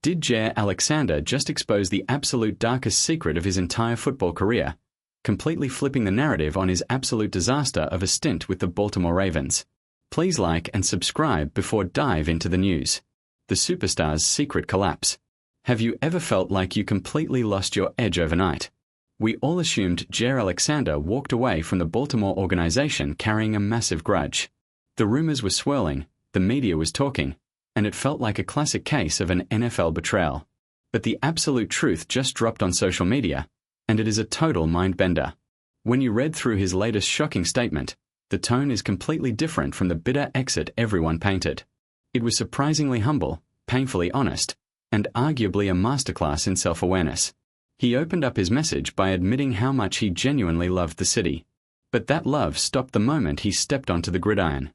Did Jaire Alexander just expose the absolute darkest secret of his entire football career, completely flipping the narrative on his absolute disaster of a stint with the Baltimore Ravens? Please like and subscribe before dive into the news. The superstar's secret collapse. Have you ever felt like you completely lost your edge overnight? We all assumed Jaire Alexander walked away from the Baltimore organization carrying a massive grudge. The rumors were swirling, the media was talking, and it felt like a classic case of an NFL betrayal. But the absolute truth just dropped on social media, and it is a total mind-bender. When you read through his latest shocking statement, the tone is completely different from the bitter exit everyone painted. It was surprisingly humble, painfully honest, and arguably a masterclass in self-awareness. He opened up his message by admitting how much he genuinely loved the city. But that love stopped the moment he stepped onto the gridiron.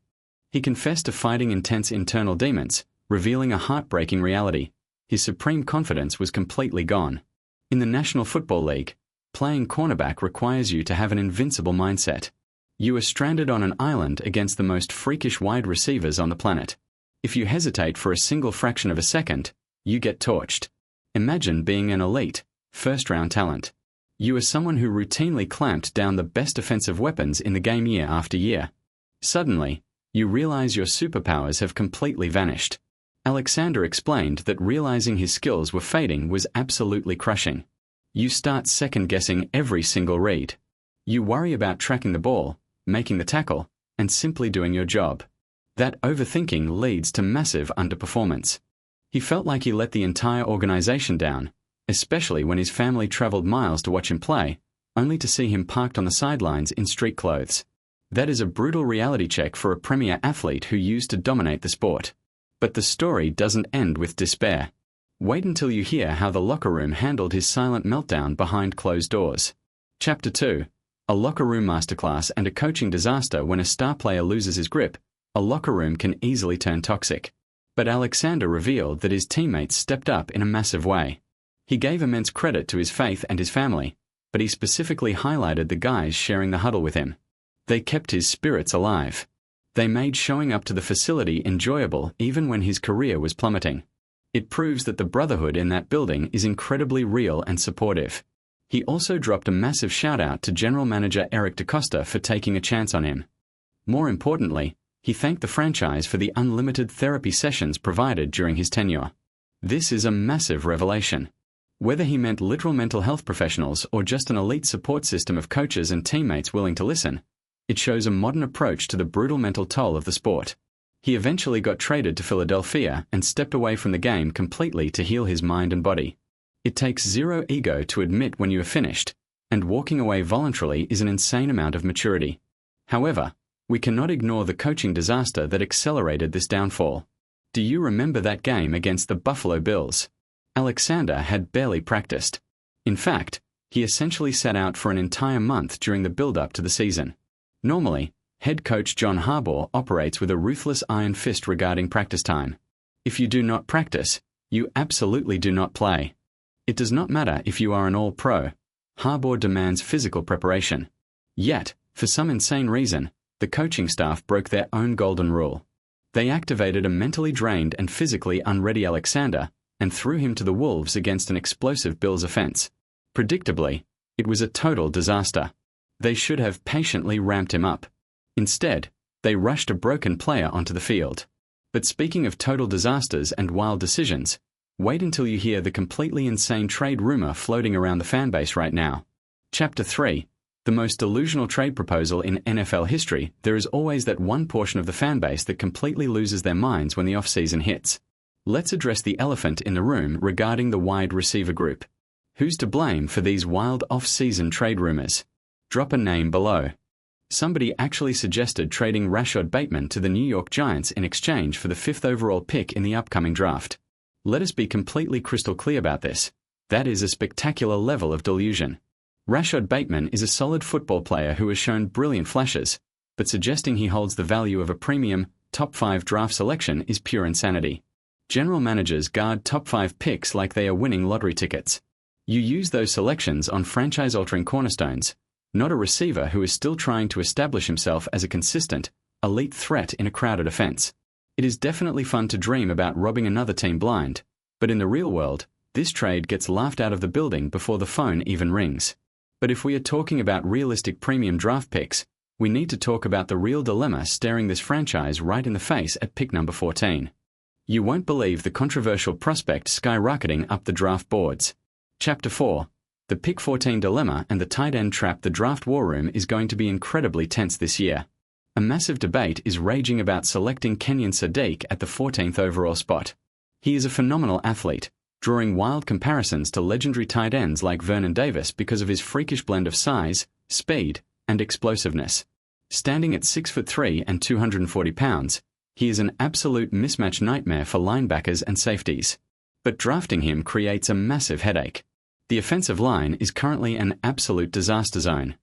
He confessed to fighting intense internal demons, revealing a heartbreaking reality. His supreme confidence was completely gone. In the National Football League, playing cornerback requires you to have an invincible mindset. You are stranded on an island against the most freakish wide receivers on the planet. If you hesitate for a single fraction of a second, you get torched. Imagine being an elite, first-round talent. You are someone who routinely clamped down the best offensive weapons in the game year after year. Suddenly, you realize your superpowers have completely vanished. Alexander explained that realizing his skills were fading was absolutely crushing. You start second-guessing every single read. You worry about tracking the ball, making the tackle, and simply doing your job. That overthinking leads to massive underperformance. He felt like he let the entire organization down, especially when his family traveled miles to watch him play, only to see him parked on the sidelines in street clothes. That is a brutal reality check for a premier athlete who used to dominate the sport. But the story doesn't end with despair. Wait until you hear how the locker room handled his silent meltdown behind closed doors. Chapter 2. A locker room masterclass and a coaching disaster. When a star player loses his grip, a locker room can easily turn toxic. But Alexander revealed that his teammates stepped up in a massive way. He gave immense credit to his faith and his family, but he specifically highlighted the guys sharing the huddle with him. They kept his spirits alive. They made showing up to the facility enjoyable even when his career was plummeting. It proves that the brotherhood in that building is incredibly real and supportive. He also dropped a massive shout-out to General Manager Eric DeCosta for taking a chance on him. More importantly, he thanked the franchise for the unlimited therapy sessions provided during his tenure. This is a massive revelation. Whether he meant literal mental health professionals or just an elite support system of coaches and teammates willing to listen, it shows a modern approach to the brutal mental toll of the sport. He eventually got traded to Philadelphia and stepped away from the game completely to heal his mind and body. It takes zero ego to admit when you are finished, and walking away voluntarily is an insane amount of maturity. However, we cannot ignore the coaching disaster that accelerated this downfall. Do you remember that game against the Buffalo Bills? Alexander had barely practiced. In fact, he essentially sat out for an entire month during the build-up to the season. Normally, head coach John Harbaugh operates with a ruthless iron fist regarding practice time. If you do not practice, you absolutely do not play. It does not matter if you are an all-pro. Harbaugh demands physical preparation. Yet, for some insane reason, the coaching staff broke their own golden rule. They activated a mentally drained and physically unready Alexander and threw him to the wolves against an explosive Bills offense. Predictably, it was a total disaster. They should have patiently ramped him up. Instead, they rushed a broken player onto the field. But speaking of total disasters and wild decisions, wait until you hear the completely insane trade rumor floating around the fanbase right now. Chapter 3. The most delusional trade proposal in NFL history. There is always that one portion of the fanbase that completely loses their minds when the offseason hits. Let's address the elephant in the room regarding the wide receiver group. Who's to blame for these wild off-season trade rumors? Drop a name below. Somebody actually suggested trading Rashod Bateman to the New York Giants in exchange for the 5th overall pick in the upcoming draft. Let us be completely crystal clear about this. That is a spectacular level of delusion. Rashod Bateman is a solid football player who has shown brilliant flashes, but suggesting he holds the value of a premium, top 5 draft selection is pure insanity. General managers guard top 5 picks like they are winning lottery tickets. You use those selections on franchise-altering cornerstones, not a receiver who is still trying to establish himself as a consistent, elite threat in a crowded offense. It is definitely fun to dream about robbing another team blind, But in the real world, this trade gets laughed out of the building before the phone even rings. But if we are talking about realistic premium draft picks, we need to talk about the real dilemma staring this franchise right in the face at pick number 14. You won't believe the controversial prospect skyrocketing up the draft boards. Chapter 4. The pick 14 dilemma and the tight end trap. The draft war room is going to be incredibly tense this year. A massive debate is raging about selecting Kenyon Sadiq at the 14th overall spot. He is a phenomenal athlete, drawing wild comparisons to legendary tight ends like Vernon Davis because of his freakish blend of size, speed, and explosiveness. Standing at 6'3" and 240 pounds, he is an absolute mismatch nightmare for linebackers and safeties. But drafting him creates a massive headache. The offensive line is currently an absolute disaster zone.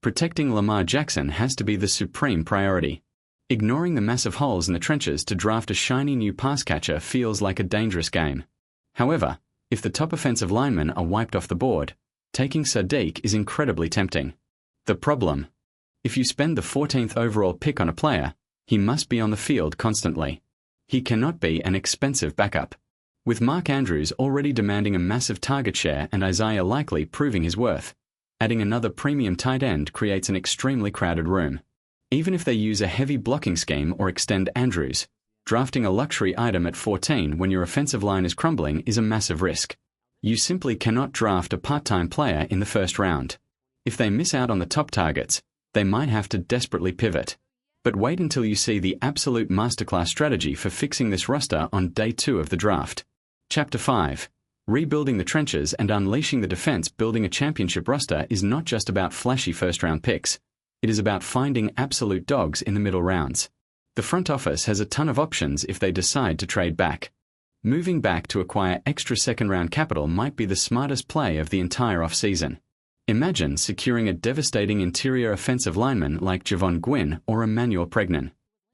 Protecting Lamar Jackson has to be the supreme priority. Ignoring the massive holes in the trenches to draft a shiny new pass catcher feels like a dangerous game. However, if the top offensive linemen are wiped off the board, taking Sadiq is incredibly tempting. The problem: if you spend the 14th overall pick on a player, he must be on the field constantly. He cannot be an expensive backup. With Mark Andrews already demanding a massive target share and Isaiah Likely proving his worth, adding another premium tight end creates an extremely crowded room. Even if they use a heavy blocking scheme or extend Andrews, drafting a luxury item at 14 when your offensive line is crumbling is a massive risk. You simply cannot draft a part-time player in the first round. If they miss out on the top targets, they might have to desperately pivot. But wait until you see the absolute masterclass strategy for fixing this roster on day 2 of the draft. Chapter 5. Rebuilding the trenches and unleashing the defense. Building a championship roster is not just about flashy first-round picks. It is about finding absolute dogs in the middle rounds. The front office has a ton of options if they decide to trade back. Moving back to acquire extra second-round capital might be the smartest play of the entire offseason. Imagine securing a devastating interior offensive lineman like Javon Gwynn or Emmanuel Pregnan.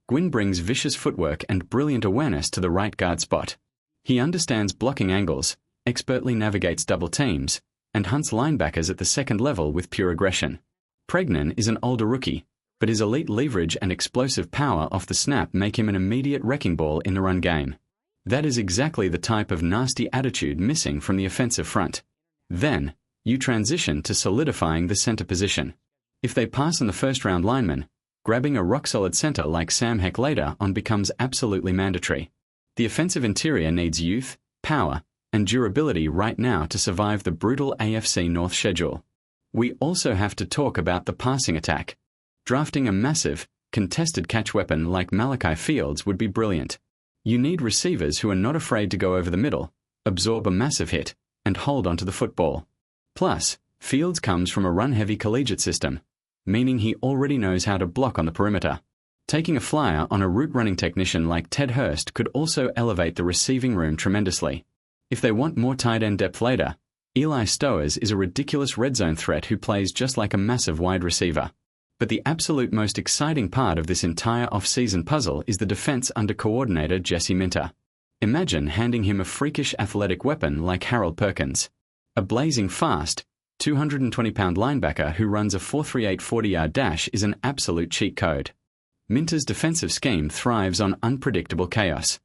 Gwynn brings vicious footwork and brilliant awareness to the right guard spot. He understands blocking angles, expertly navigates double teams, and hunts linebackers at the second level with pure aggression. Pregnan is an older rookie, but his elite leverage and explosive power off the snap make him an immediate wrecking ball in the run game. That is exactly the type of nasty attitude missing from the offensive front. Then, you transition to solidifying the center position. If they pass on the first-round lineman, grabbing a rock-solid center like Sam Heck later on becomes absolutely mandatory. The offensive interior needs youth, power, and durability right now to survive the brutal AFC North schedule. We also have to talk about the passing attack. Drafting a massive, contested catch weapon like Malachi Fields would be brilliant. You need receivers who are not afraid to go over the middle, absorb a massive hit, and hold onto the football. Plus, Fields comes from a run-heavy collegiate system, meaning he already knows how to block on the perimeter. Taking a flyer on a route-running technician like Ted Hurst could also elevate the receiving room tremendously. If they want more tight end depth later, Eli Stowers is a ridiculous red zone threat who plays just like a massive wide receiver. But the absolute most exciting part of this entire off-season puzzle is the defense under coordinator Jesse Minter. Imagine handing him a freakish athletic weapon like Harold Perkins. A blazing fast, 220-pound linebacker who runs a 4.38 40-yard dash is an absolute cheat code. Minter's defensive scheme thrives on unpredictable chaos.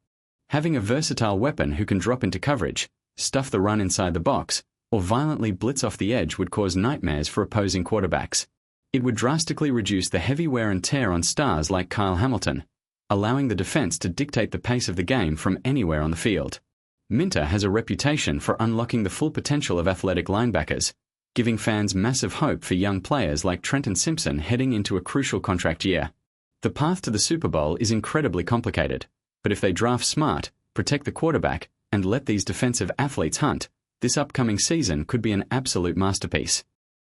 Having a versatile weapon who can drop into coverage, stuff the run inside the box, or violently blitz off the edge would cause nightmares for opposing quarterbacks. It would drastically reduce the heavy wear and tear on stars like Kyle Hamilton, allowing the defense to dictate the pace of the game from anywhere on the field. Minter has a reputation for unlocking the full potential of athletic linebackers, giving fans massive hope for young players like Trenton Simpson heading into a crucial contract year. The path to the Super Bowl is incredibly complicated, but if they draft smart, protect the quarterback, and let these defensive athletes hunt, this upcoming season could be an absolute masterpiece.